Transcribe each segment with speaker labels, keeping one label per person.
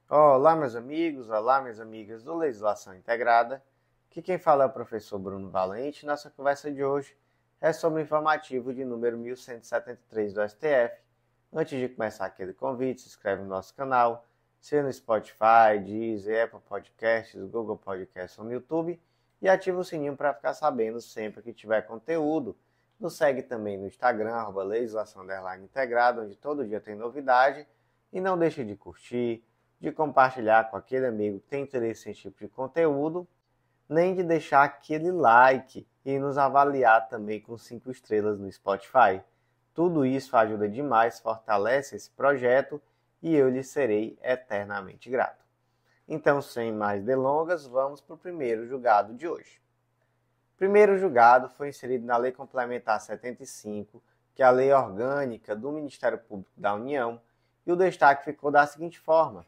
Speaker 1: Olá, meus amigos, olá, minhas amigas do Legislação Integrada. Aqui quem fala é o professor Bruno Valente. Nossa conversa de hoje é sobre o informativo de número 1173 do STF. Antes de começar aquele convite, se inscreve no nosso canal, seja no Spotify, Deezer, Apple Podcasts, Google Podcasts ou no YouTube, e ativa o sininho para ficar sabendo sempre que tiver conteúdo. Nos segue também no Instagram, @legislação_integrada, onde todo dia tem novidade. E não deixe de curtir, de compartilhar com aquele amigo que tem interesse nesse tipo de conteúdo, nem de deixar aquele like e nos avaliar também com 5 estrelas no Spotify. Tudo isso ajuda demais, fortalece esse projeto e eu lhe serei eternamente grato. Então, sem mais delongas, vamos para o primeiro julgado de hoje. O primeiro julgado foi inserido na Lei Complementar 75, que é a lei orgânica do Ministério Público da União, e o destaque ficou da seguinte forma: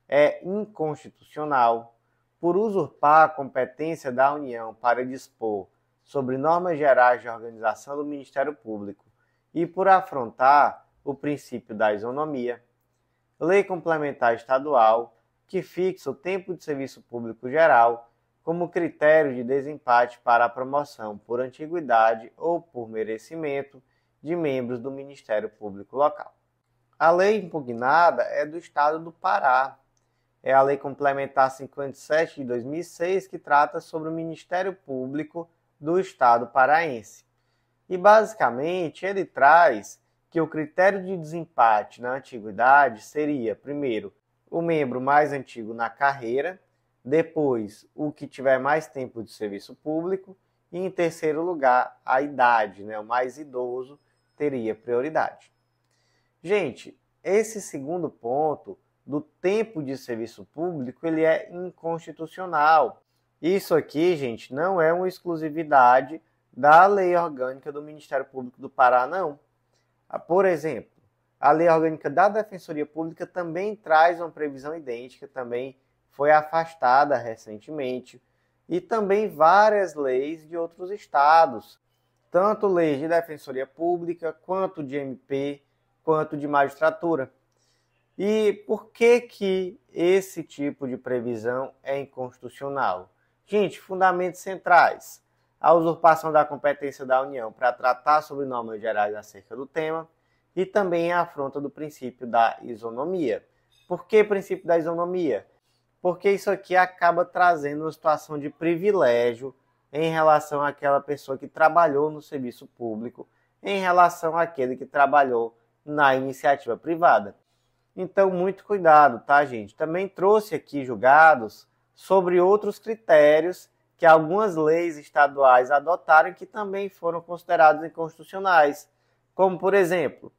Speaker 1: é inconstitucional por usurpar a competência da União para dispor sobre normas gerais de organização do Ministério Público e por afrontar o princípio da isonomia. Lei complementar estadual que fixa o tempo de serviço público geral como critério de desempate para a promoção por antiguidade ou por merecimento de membros do Ministério Público local. A lei impugnada é do Estado do Pará. É a Lei Complementar 57 de 2006, que trata sobre o Ministério Público do Estado paraense. E, basicamente, ele traz que o critério de desempate na antiguidade seria, primeiro, o membro mais antigo na carreira, depois, o que tiver mais tempo de serviço público, e, em terceiro lugar, a idade, o mais idoso teria prioridade. Gente, esse segundo ponto do tempo de serviço público, ele é inconstitucional. Isso aqui, gente, não é uma exclusividade da Lei Orgânica do Ministério Público do Pará, não. Por exemplo, a Lei Orgânica da Defensoria Pública também traz uma previsão idêntica, também foi afastada recentemente, e também várias leis de outros estados, tanto leis de Defensoria Pública, quanto de MP, quanto de magistratura. E por que esse tipo de previsão é inconstitucional? Gente, fundamentos centrais: a usurpação da competência da União para tratar sobre normas gerais acerca do tema e também a afronta do princípio da isonomia. Por que princípio da isonomia? Porque isso aqui acaba trazendo uma situação de privilégio em relação àquela pessoa que trabalhou no serviço público, em relação àquele que trabalhou na iniciativa privada. Então, muito cuidado, tá, gente? Também trouxe aqui julgados sobre outros critérios que algumas leis estaduais adotaram e que também foram considerados inconstitucionais. Como, por exemplo,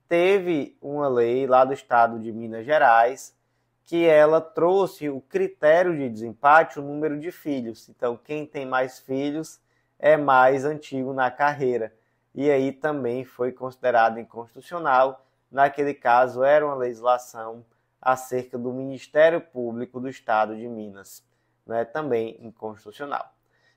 Speaker 1: teve uma lei lá do estado de Minas Gerais que ela trouxe o critério de desempate, o número de filhos. Então, quem tem mais filhos é mais antigo na carreira. E aí também foi considerado inconstitucional. Naquele caso, era uma legislação acerca do Ministério Público do Estado de Minas, também inconstitucional.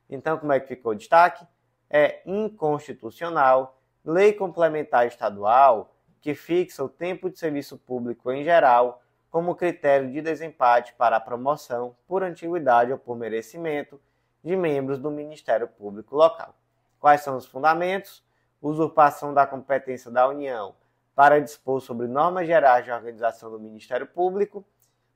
Speaker 1: Então, como é que ficou o destaque? É inconstitucional, lei complementar estadual que fixa o tempo de serviço público em geral como critério de desempate para a promoção por antiguidade ou por merecimento de membros do Ministério Público local. Quais são os fundamentos? Usurpação da competência da União para dispor sobre normas gerais de organização do Ministério Público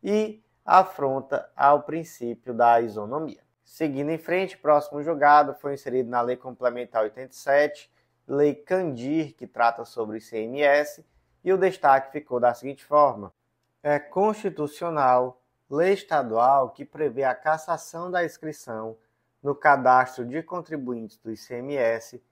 Speaker 1: e afronta ao princípio da isonomia. Seguindo em frente, próximo julgado foi inserido na Lei Complementar 87, Lei Candir, que trata sobre o ICMS, e o destaque ficou da seguinte forma: é constitucional lei estadual que prevê a cassação da inscrição no cadastro de contribuintes do ICMS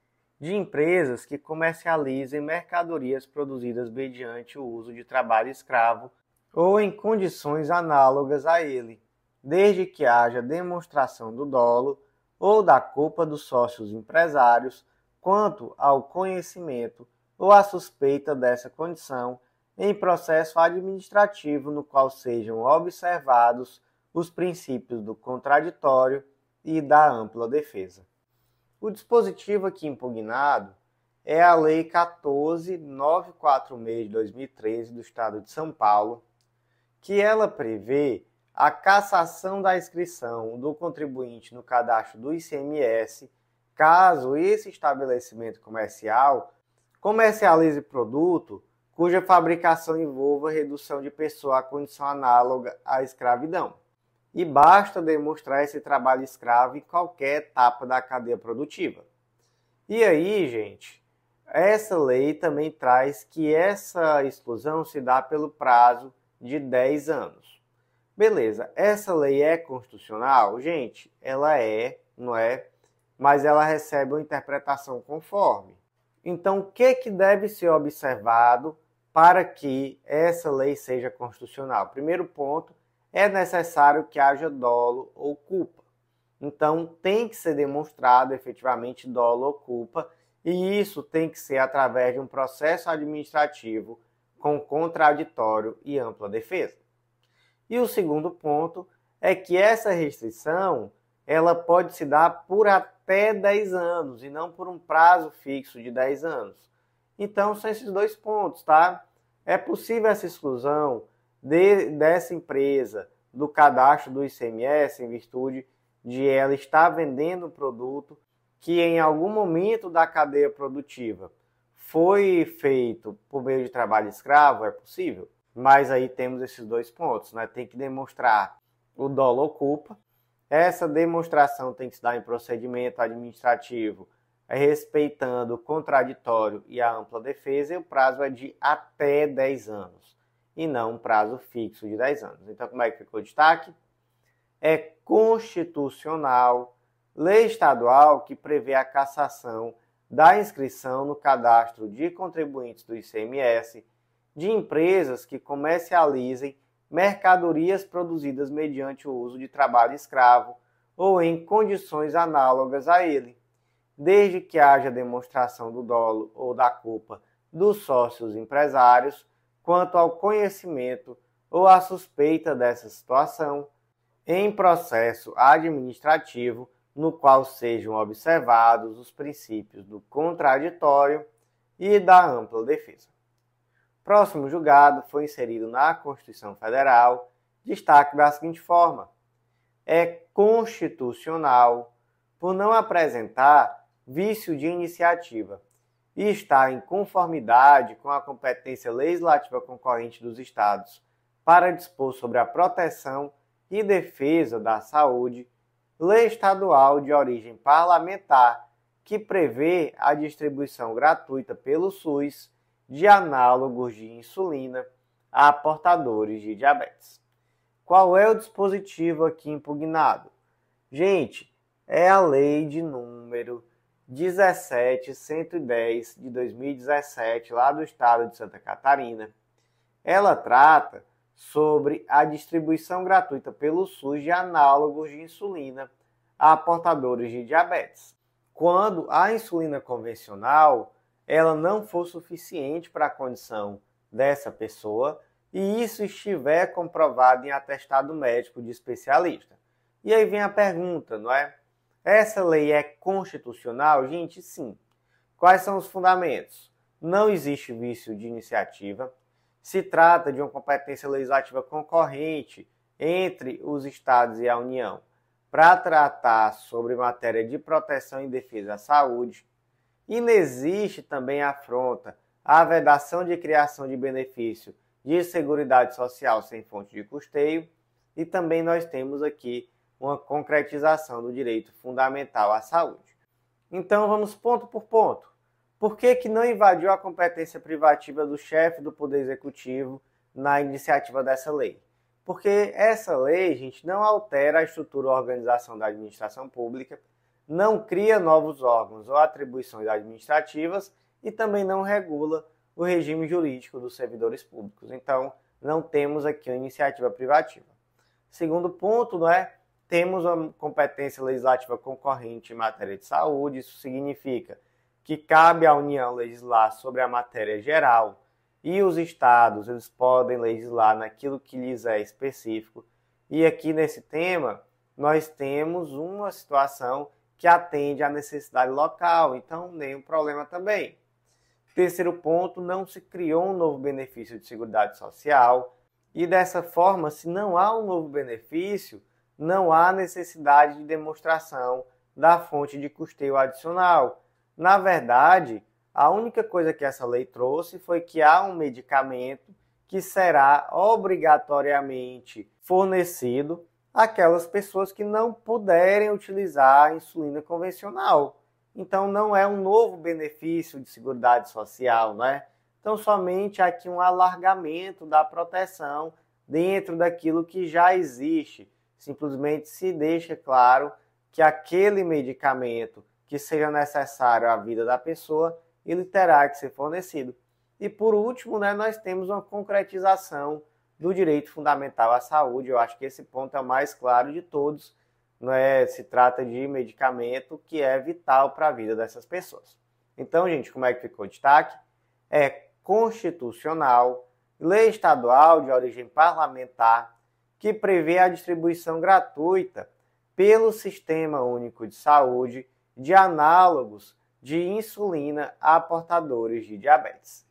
Speaker 1: de empresas que comercializem mercadorias produzidas mediante o uso de trabalho escravo ou em condições análogas a ele, desde que haja demonstração do dolo ou da culpa dos sócios empresários quanto ao conhecimento ou à suspeita dessa condição em processo administrativo no qual sejam observados os princípios do contraditório e da ampla defesa. O dispositivo aqui impugnado é a Lei 14.946 de 2013 do Estado de São Paulo, que ela prevê a cassação da inscrição do contribuinte no cadastro do ICMS, caso esse estabelecimento comercial comercialize produto cuja fabricação envolva redução de pessoa à condição análoga à escravidão. E basta demonstrar esse trabalho escravo em qualquer etapa da cadeia produtiva. E aí, gente, essa lei também traz que essa exclusão se dá pelo prazo de 10 anos. Beleza, essa lei é constitucional? Gente, ela é, não é? Mas ela recebe uma interpretação conforme. Então, o que deve ser observado para que essa lei seja constitucional? Primeiro ponto, é necessário que haja dolo ou culpa. Então, tem que ser demonstrado efetivamente dolo ou culpa, e isso tem que ser através de um processo administrativo com contraditório e ampla defesa. E o segundo ponto é que essa restrição ela pode se dar por até 10 anos e não por um prazo fixo de 10 anos. Então, são esses dois pontos, tá? É possível essa exclusão dessa empresa do cadastro do ICMS em virtude de ela estar vendendo um produto que em algum momento da cadeia produtiva foi feito por meio de trabalho escravo, é possível. Mas aí temos esses dois pontos, né? Tem que demonstrar o dolo ou culpa. Essa demonstração tem que se dar em procedimento administrativo, respeitando o contraditório e a ampla defesa, e o prazo é de até 10 anos, e não um prazo fixo de 10 anos. Então, como é que ficou o destaque? É constitucional, lei estadual que prevê a cassação da inscrição no cadastro de contribuintes do ICMS de empresas que comercializem mercadorias produzidas mediante o uso de trabalho escravo ou em condições análogas a ele, desde que haja demonstração do dolo ou da culpa dos sócios empresários quanto ao conhecimento ou à suspeita dessa situação em processo administrativo no qual sejam observados os princípios do contraditório e da ampla defesa. Próximo julgado foi inserido na Constituição Federal, destaque da seguinte forma: é constitucional por não apresentar vício de iniciativa e está em conformidade com a competência legislativa concorrente dos Estados para dispor sobre a proteção e defesa da saúde, lei estadual de origem parlamentar que prevê a distribuição gratuita pelo SUS de análogos de insulina a portadores de diabetes. Qual é o dispositivo aqui impugnado? Gente, é a lei de número 17.110 de 2017, lá do estado de Santa Catarina. Ela trata sobre a distribuição gratuita pelo SUS de análogos de insulina a portadores de diabetes. Quando a insulina convencional ela não for suficiente para a condição dessa pessoa e isso estiver comprovado em atestado médico de especialista. E aí vem a pergunta, não é? Essa lei é constitucional? Gente, sim. Quais são os fundamentos? Não existe vício de iniciativa. Se trata de uma competência legislativa concorrente entre os Estados e a União para tratar sobre matéria de proteção e defesa à saúde. Inexiste também afronta à vedação de criação de benefício de seguridade social sem fonte de custeio. E também nós temos aqui uma concretização do direito fundamental à saúde. Então vamos ponto por ponto. Por que não invadiu a competência privativa do chefe do Poder Executivo na iniciativa dessa lei? Porque essa lei, gente, não altera a estrutura ou organização da administração pública, não cria novos órgãos ou atribuições administrativas e também não regula o regime jurídico dos servidores públicos. Então, não temos aqui uma iniciativa privativa. Segundo ponto, não é? Temos uma competência legislativa concorrente em matéria de saúde. Isso significa que cabe à União legislar sobre a matéria geral e os estados eles podem legislar naquilo que lhes é específico. E aqui nesse tema, nós temos uma situação que atende à necessidade local, então nenhum problema também. Terceiro ponto, não se criou um novo benefício de seguridade social E dessa forma, se não há um novo benefício, não há necessidade de demonstração da fonte de custeio adicional. Na verdade, a única coisa que essa lei trouxe foi que há um medicamento que será obrigatoriamente fornecido àquelas pessoas que não puderem utilizar a insulina convencional. Então, não é um novo benefício de Seguridade Social, né? Então, somente aqui um alargamento da proteção dentro daquilo que já existe. Simplesmente se deixa claro que aquele medicamento que seja necessário à vida da pessoa, ele terá que ser fornecido. E por último, né, nós temos uma concretização do direito fundamental à saúde. Eu acho que esse ponto é o mais claro de todos. Né? Se trata de medicamento que é vital para a vida dessas pessoas. Então, gente, como é que ficou o destaque? É constitucional, lei estadual de origem parlamentar, que prevê a distribuição gratuita pelo Sistema Único de Saúde de análogos de insulina a portadores de diabetes.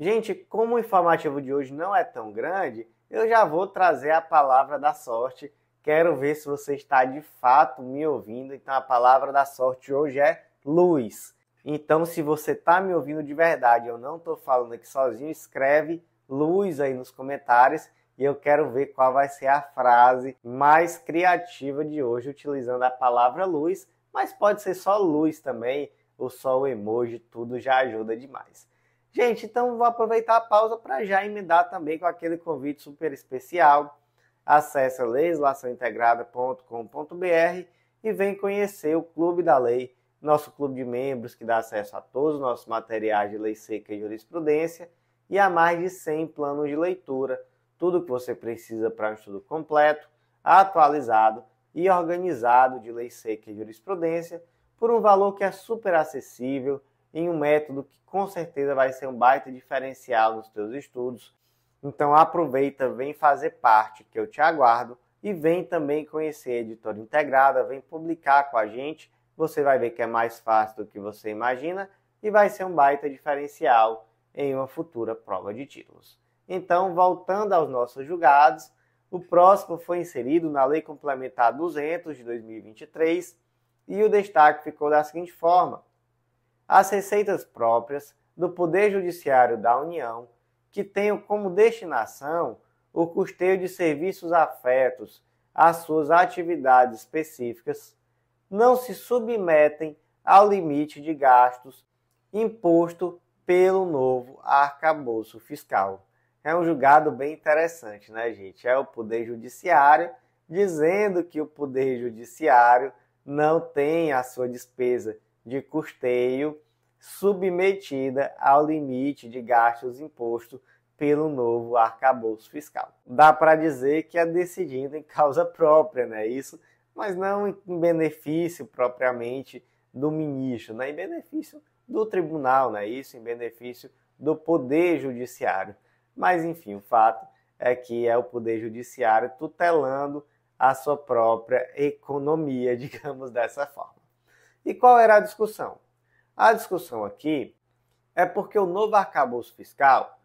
Speaker 1: Gente, como o informativo de hoje não é tão grande, eu já vou trazer a palavra da sorte. Quero ver se você está de fato me ouvindo. Então, a palavra da sorte hoje é luz. Então, se você está me ouvindo de verdade, eu não estou falando aqui sozinho, escreve luz aí nos comentários e eu quero ver qual vai ser a frase mais criativa de hoje utilizando a palavra luz, mas pode ser só luz também, ou só o emoji, tudo já ajuda demais. Gente, então vou aproveitar a pausa para já emendar também com aquele convite super especial. Acesse legislaçãointegrada.com.br e vem conhecer o Clube da Lei, nosso clube de membros que dá acesso a todos os nossos materiais de lei seca e jurisprudência e a mais de 100 planos de leitura, tudo o que você precisa para um estudo completo, atualizado e organizado de lei seca e jurisprudência por um valor que é super acessível, em um método que com certeza vai ser um baita diferencial nos teus estudos. Então aproveita, vem fazer parte, que eu te aguardo, e vem também conhecer a Editora Integrada, vem publicar com a gente. Você vai ver que é mais fácil do que você imagina e vai ser um baita diferencial em uma futura prova de títulos. Então, voltando aos nossos julgados, o próximo foi inserido na Lei Complementar 200 de 2023 e o destaque ficou da seguinte forma: as receitas próprias do Poder Judiciário da União que tenham como destinação o custeio de serviços afetos às suas atividades específicas não se submetem ao limite de gastos imposto pelo novo arcabouço fiscal. É um julgado bem interessante, né, gente? É o Poder Judiciário dizendo que o Poder Judiciário não tem a sua despesa de custeio submetida ao limite de gastos imposto pelo novo arcabouço fiscal. Dá para dizer que é decidido em causa própria, né? Isso, mas não em benefício propriamente do ministro, né? Em benefício do tribunal, né? Isso, em benefício do Poder Judiciário. Mas, enfim, o fato é que é o Poder Judiciário tutelando a sua própria economia, digamos dessa forma. E qual era a discussão? A discussão aqui é porque o novo arcabouço fiscal,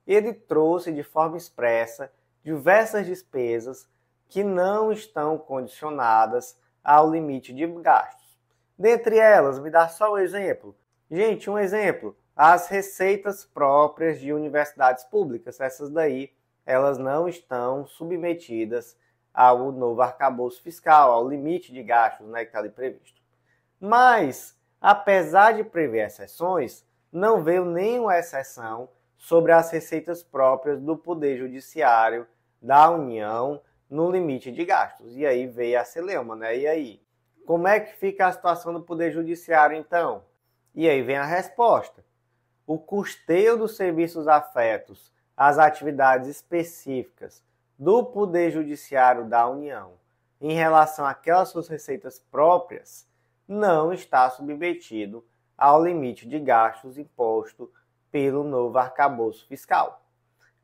Speaker 1: ele trouxe de forma expressa diversas despesas que não estão condicionadas ao limite de gastos. Dentre elas, me dá só um exemplo. Gente, um exemplo, as receitas próprias de universidades públicas, essas daí, elas não estão submetidas ao novo arcabouço fiscal, ao limite de gastos, né, que está ali previsto. Mas, apesar de prever exceções, não veio nenhuma exceção sobre as receitas próprias do Poder Judiciário da União no limite de gastos. E aí veio a celeuma, né? E aí? Como é que fica a situação do Poder Judiciário, então? E aí vem a resposta. O custeio dos serviços afetos às atividades específicas do Poder Judiciário da União em relação àquelas suas receitas próprias não está submetido ao limite de gastos imposto pelo novo arcabouço fiscal.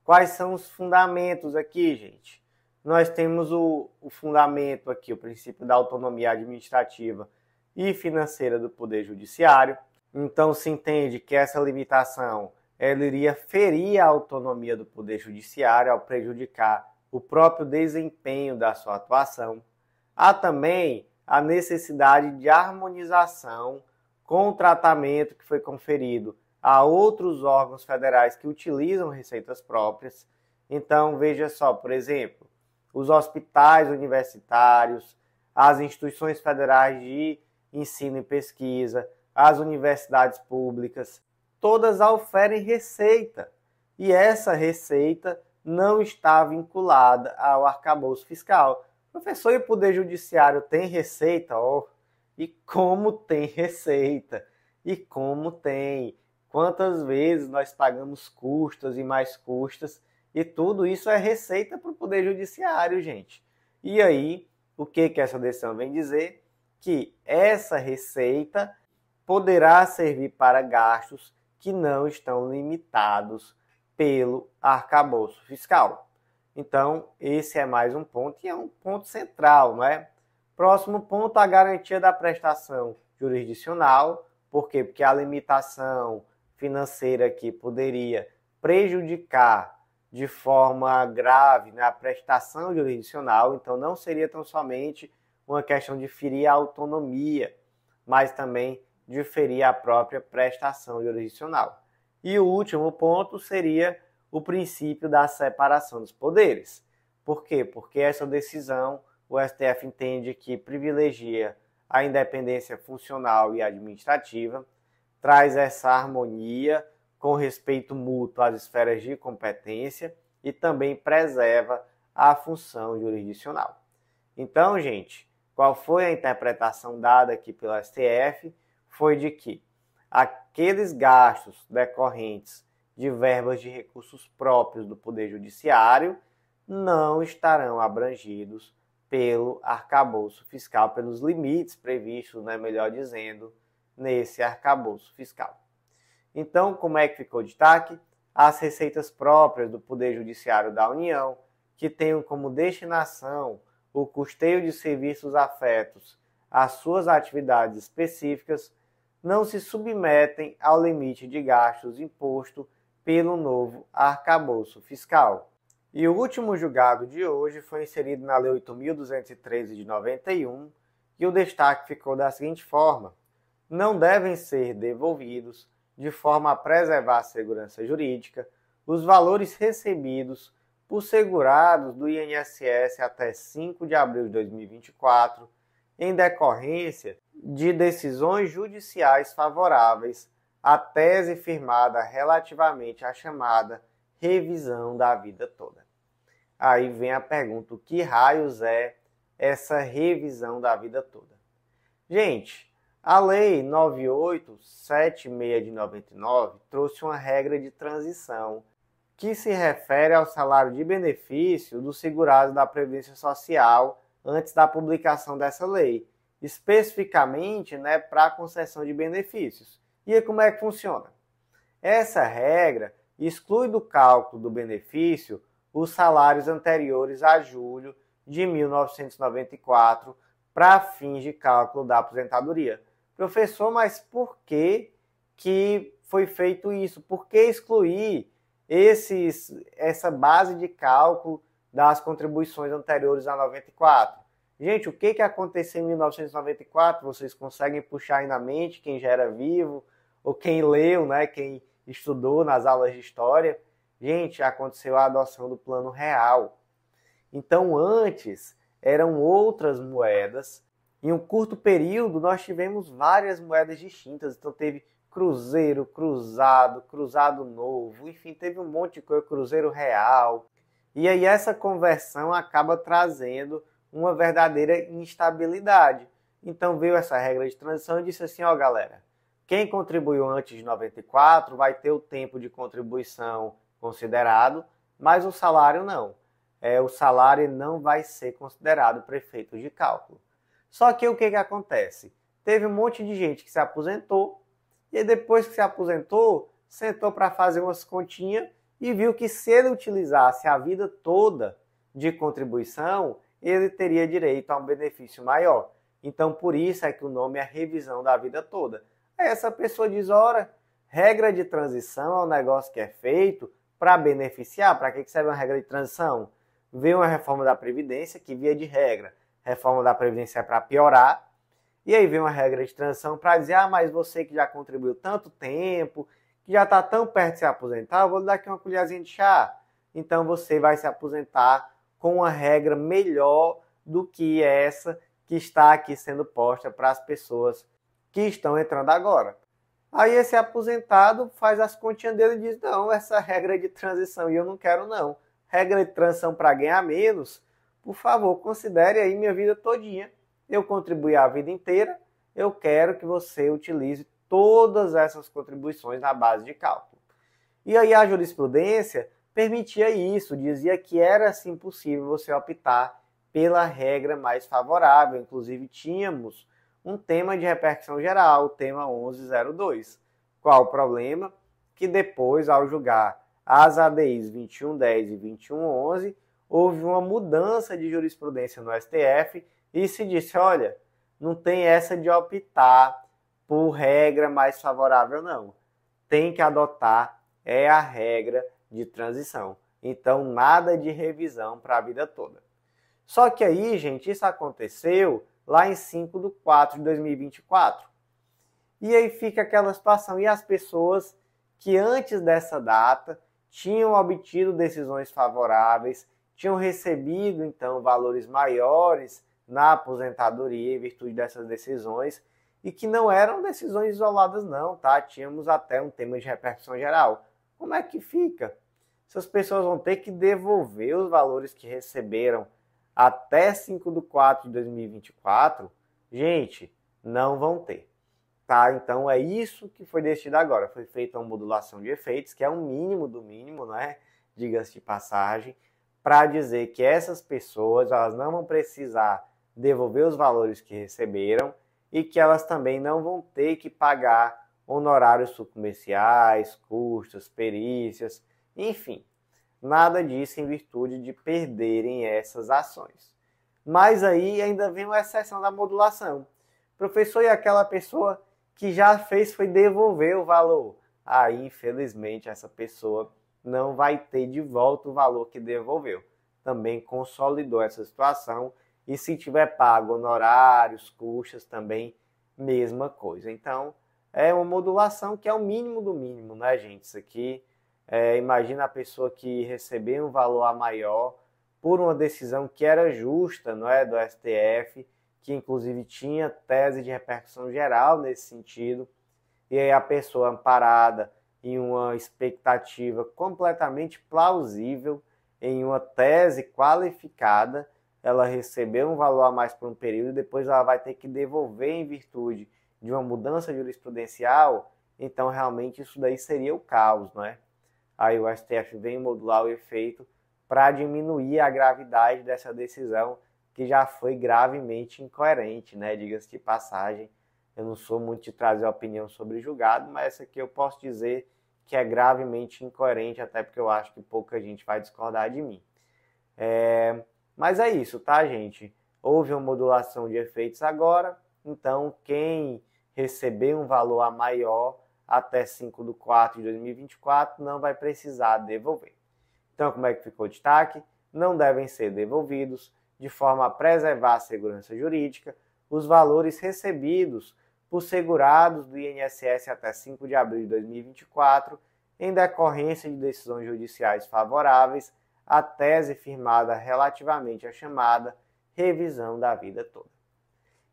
Speaker 1: Quais são os fundamentos aqui, gente? Nós temos o fundamento aqui, o princípio da autonomia administrativa e financeira do Poder Judiciário. Então, se entende que essa limitação ela iria ferir a autonomia do Poder Judiciário ao prejudicar o próprio desempenho da sua atuação. Há também a necessidade de harmonização com o tratamento que foi conferido a outros órgãos federais que utilizam receitas próprias. Então, veja só, por exemplo, os hospitais universitários, as instituições federais de ensino e pesquisa, as universidades públicas, todas oferem receita. E essa receita não está vinculada ao arcabouço fiscal. Professor, e o Poder Judiciário tem receita? Oh, e como tem receita? E como tem? Quantas vezes nós pagamos custas e mais custas? E tudo isso é receita para o Poder Judiciário, gente. E aí, o que essa decisão vem dizer? Que essa receita poderá servir para gastos que não estão limitados pelo arcabouço fiscal. Então, esse é mais um ponto e é um ponto central, não é? Próximo ponto, a garantia da prestação jurisdicional. Por quê? Porque a limitação financeira que poderia prejudicar de forma grave, né, a prestação jurisdicional, então não seria tão somente uma questão de ferir a autonomia, mas também de ferir a própria prestação jurisdicional. E o último ponto seria o princípio da separação dos poderes. Por quê? Porque essa decisão, o STF entende que privilegia a independência funcional e administrativa, traz essa harmonia com respeito mútuo às esferas de competência e também preserva a função jurisdicional. Então, gente, qual foi a interpretação dada aqui pelo STF? Foi de que aqueles gastos decorrentes de verbas de recursos próprios do Poder Judiciário não estarão abrangidos pelo arcabouço fiscal, pelos limites previstos, né, melhor dizendo, nesse arcabouço fiscal. Então, como é que ficou o destaque? As receitas próprias do Poder Judiciário da União, que tenham como destinação o custeio de serviços afetos às suas atividades específicas, não se submetem ao limite de gastos imposto pelo novo arcabouço fiscal. E o último julgado de hoje foi inserido na Lei 8.213 de 91, e o destaque ficou da seguinte forma: não devem ser devolvidos, de forma a preservar a segurança jurídica, os valores recebidos por segurados do INSS até 5 de abril de 2024, em decorrência de decisões judiciais favoráveis à tese firmada relativamente à chamada revisão da vida toda. Aí vem a pergunta: o que raios é essa revisão da vida toda? Gente, a Lei 9876 de 99 trouxe uma regra de transição que se refere ao salário de benefício dos segurados da Previdência Social antes da publicação dessa lei, especificamente, né, para a concessão de benefícios. E aí, como é que funciona? Essa regra exclui do cálculo do benefício os salários anteriores a julho de 1994 para fins de cálculo da aposentadoria. Professor, mas por que foi feito isso? Por que excluir essa base de cálculo das contribuições anteriores a 94? Gente, o que aconteceu em 1994? Vocês conseguem puxar aí na mente, quem já era vivo, ou quem leu, né, quem estudou nas aulas de história? Gente, aconteceu a adoção do Plano Real. Então, antes, eram outras moedas. Em um curto período, nós tivemos várias moedas distintas. Então, teve cruzeiro, cruzado, cruzado novo, enfim, teve um monte de coisa, cruzeiro real. E aí essa conversão acaba trazendo uma verdadeira instabilidade. Então veio essa regra de transição e disse assim: ó galera, quem contribuiu antes de 94 vai ter o tempo de contribuição considerado, mas o salário não. O salário não vai ser considerado para efeitos de cálculo. Só que o que acontece? Teve um monte de gente que se aposentou, e depois que se aposentou, sentou para fazer umas continhas e viu que se ele utilizasse a vida toda de contribuição, ele teria direito a um benefício maior. Então, por isso é que o nome é revisão da vida toda. Aí essa pessoa diz: ora, Regra de transição é um negócio que é feito para beneficiar. Para que serve uma regra de transição? Veio uma reforma da Previdência que, via de regra, reforma da Previdência é para piorar. E aí vem uma regra de transição para dizer, mas você que já contribuiu tanto tempo, que já está tão perto de se aposentar, eu vou lhe dar aqui uma colherzinha de chá. Então você vai se aposentar com uma regra melhor do que essa que está aqui sendo posta para as pessoas que estão entrando agora. Aí esse aposentado faz as continhas dele e diz, não, essa regra é de transição e eu não quero não. Regra de transição para ganhar menos, por favor, considere aí minha vida todinha. Eu contribuí a vida inteira, eu quero que você utilize todas essas contribuições na base de cálculo. E aí a jurisprudência permitia isso, dizia que era sim possível você optar pela regra mais favorável. Inclusive tínhamos um tema de repercussão geral, o tema 1102. Qual o problema? Que depois, ao julgar as ADIs 2110 e 2111, houve uma mudança de jurisprudência no STF e se disse, olha, não tem essa de optar por regra mais favorável, não. Tem que adotar a regra de transição. Então, nada de revisão para a vida toda. Só que aí, gente, isso aconteceu lá em 5/4/2024. E aí fica aquela situação. E as pessoas que antes dessa data tinham obtido decisões favoráveis, tinham recebido, então, valores maiores na aposentadoria em virtude dessas decisões, e que não eram decisões isoladas não, tá? Tínhamos até um tema de repercussão geral. Como é que fica? Essas pessoas vão ter que devolver os valores que receberam até 5/4/2024? Gente, não vão ter. Tá? Então é isso que foi decidido agora. Foi feita uma modulação de efeitos, que é um mínimo do mínimo, né? Diga-se de passagem, para dizer que essas pessoas elas não vão precisar devolver os valores que receberam e que elas também não vão ter que pagar honorários subcomerciais, custos, perícias, enfim, nada disso em virtude de perderem essas ações. Mas aí ainda vem uma exceção da modulação. Professor, e aquela pessoa que já fez foi devolver o valor? Aí, infelizmente, essa pessoa não vai ter de volta o valor que devolveu. Também consolidou essa situação. E se tiver pago honorários, custas, também mesma coisa. Então, é uma modulação que é o mínimo do mínimo, né, gente? Isso aqui, imagina a pessoa que recebeu um valor a maior por uma decisão que era justa, não é, do STF, que inclusive tinha tese de repercussão geral nesse sentido, e aí a pessoa amparada em uma expectativa completamente plausível, em uma tese qualificada, ela recebeu um valor a mais por um período e depois ela vai ter que devolver em virtude de uma mudança jurisprudencial, então realmente isso daí seria o caos, não é? Aí o STF vem modular o efeito para diminuir a gravidade dessa decisão, que já foi gravemente incoerente, né? Diga-se de passagem, eu não sou muito de trazer opinião sobre julgado, mas essa aqui eu posso dizer que é gravemente incoerente, até porque eu acho que pouca gente vai discordar de mim. Mas é isso, tá, gente? Houve uma modulação de efeitos agora, então quem receber um valor a maior até 5/4/2024 não vai precisar devolver. Então, como é que ficou o destaque? Não devem ser devolvidos, de forma a preservar a segurança jurídica, os valores recebidos por segurados do INSS até 5 de abril de 2024, em decorrência de decisões judiciais favoráveis à tese firmada relativamente à chamada revisão da vida toda.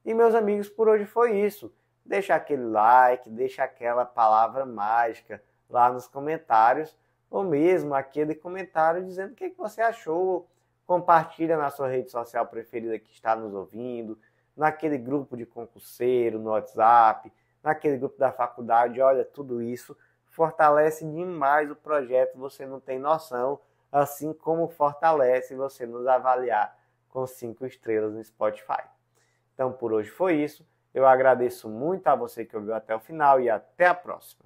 Speaker 1: E, meus amigos, por hoje foi isso. Deixa aquele like, deixa aquela palavra mágica lá nos comentários, ou mesmo aquele comentário dizendo o que você achou. Compartilha na sua rede social preferida que está nos ouvindo, naquele grupo de concurseiro, no WhatsApp, naquele grupo da faculdade. Olha, tudo isso fortalece demais o projeto, você não tem noção, assim como fortalece você nos avaliar com 5 estrelas no Spotify. Então, por hoje foi isso. Eu agradeço muito a você que ouviu até o final e até a próxima.